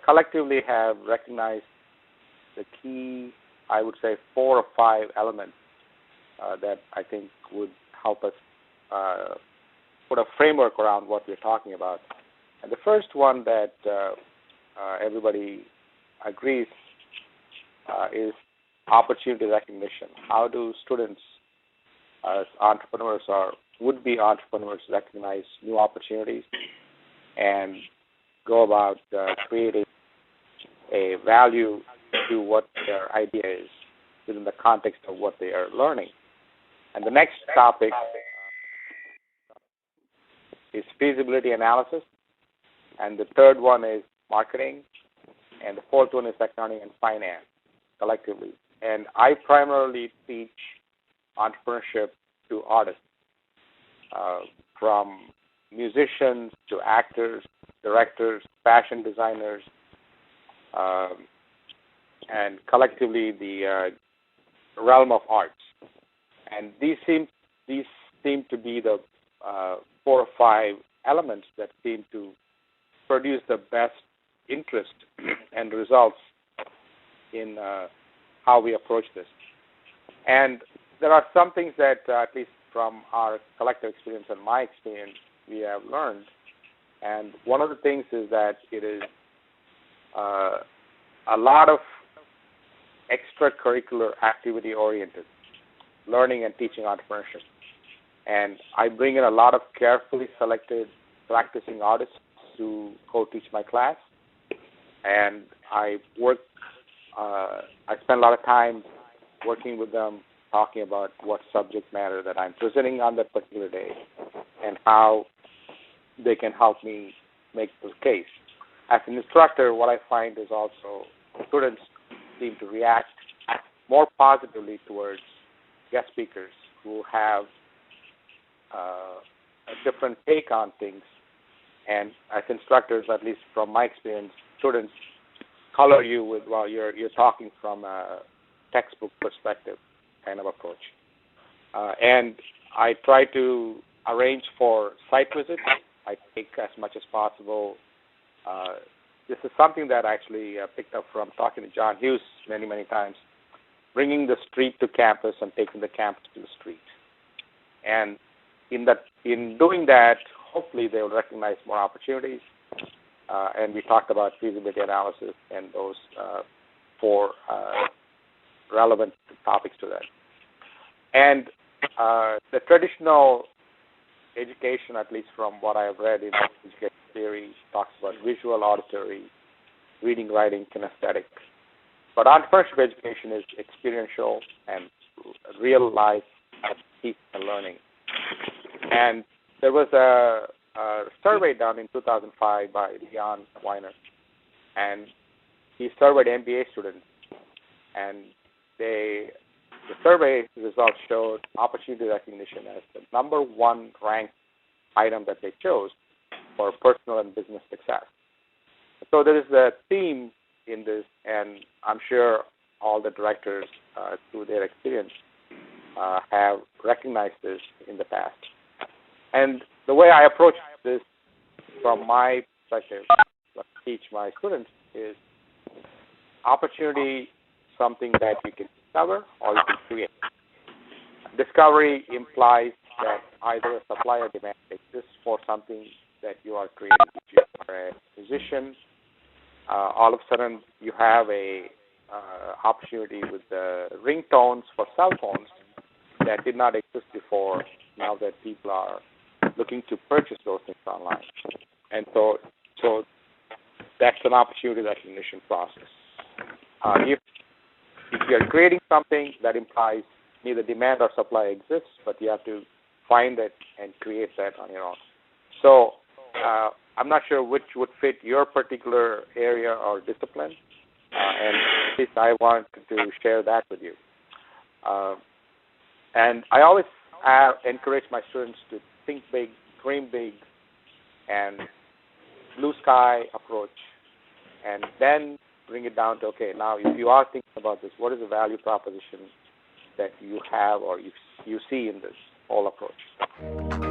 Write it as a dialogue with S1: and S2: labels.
S1: collectively have recognized the key, I would say, 4 or 5 elements that I think would help us put a framework around what we're talking about. And the first one that everybody agrees is opportunity recognition. How do students, as entrepreneurs or would-be entrepreneurs, recognize new opportunities and go about creating a value to what their idea is within the context of what they are learning? And the next topic is feasibility analysis, and the third one is marketing, and the fourth one is accounting and finance collectively. And I primarily teach entrepreneurship to artists, from musicians to actors, directors, fashion designers, and collectively the realm of arts. And these seem to be the 4 or 5 elements that seem to produce the best interest and results in how we approach this. And there are some things that, at least from our collective experience and my experience, we have learned. And one of the things is that it is a lot of extracurricular activity-oriented learning and teaching entrepreneurship. And I bring in a lot of carefully selected practicing artists to co-teach my class. And I spend a lot of time working with them, talking about what subject matter that I'm presenting on that particular day and how they can help me make the case. As an instructor, what I find is also students seem to react more positively towards guest speakers who have a different take on things. And as instructors, at least from my experience, students color you with, well, you're talking from a textbook perspective kind of approach. And I try to arrange for site visits. I take as much as possible. This is something that I actually picked up from talking to John Hughes many, many times, bringing the street to campus and taking the campus to the street. And in doing that, hopefully they will recognize more opportunities. And we talked about feasibility analysis and those 4 relevant topics to that. And the traditional education, at least from what I have read in education theory, talks about visual, auditory, reading, writing, kinesthetic. But entrepreneurship education is experiential and real life teaching and learning. And there was a survey done in 2005 by Leon Weiner, and he surveyed MBA students, and the survey results showed opportunity recognition as the number 1 ranked item that they chose for personal and business success. So there is a theme in this, and I'm sure all the directors, through their experience, have recognized this in the past. And the way I approach this from my perspective, what I teach my students, is opportunity something that you can discover or you can create. Discovery implies that either a supply or demand exists for something that you are creating. If you are a musician, all of a sudden you have a opportunity with the ringtones for cell phones that did not exist before, now that people are looking to purchase those things online. And so that's an opportunity recognition process. If you're creating something, that implies neither demand or supply exists, but you have to find it and create that on your own. So I'm not sure which would fit your particular area or discipline, and at least I wanted to share that with you. And I always encourage my students to think big, dream big, and blue sky approach, and then bring it down to, okay, now if you are thinking about this, what is the value proposition that you have or you see in this whole approach?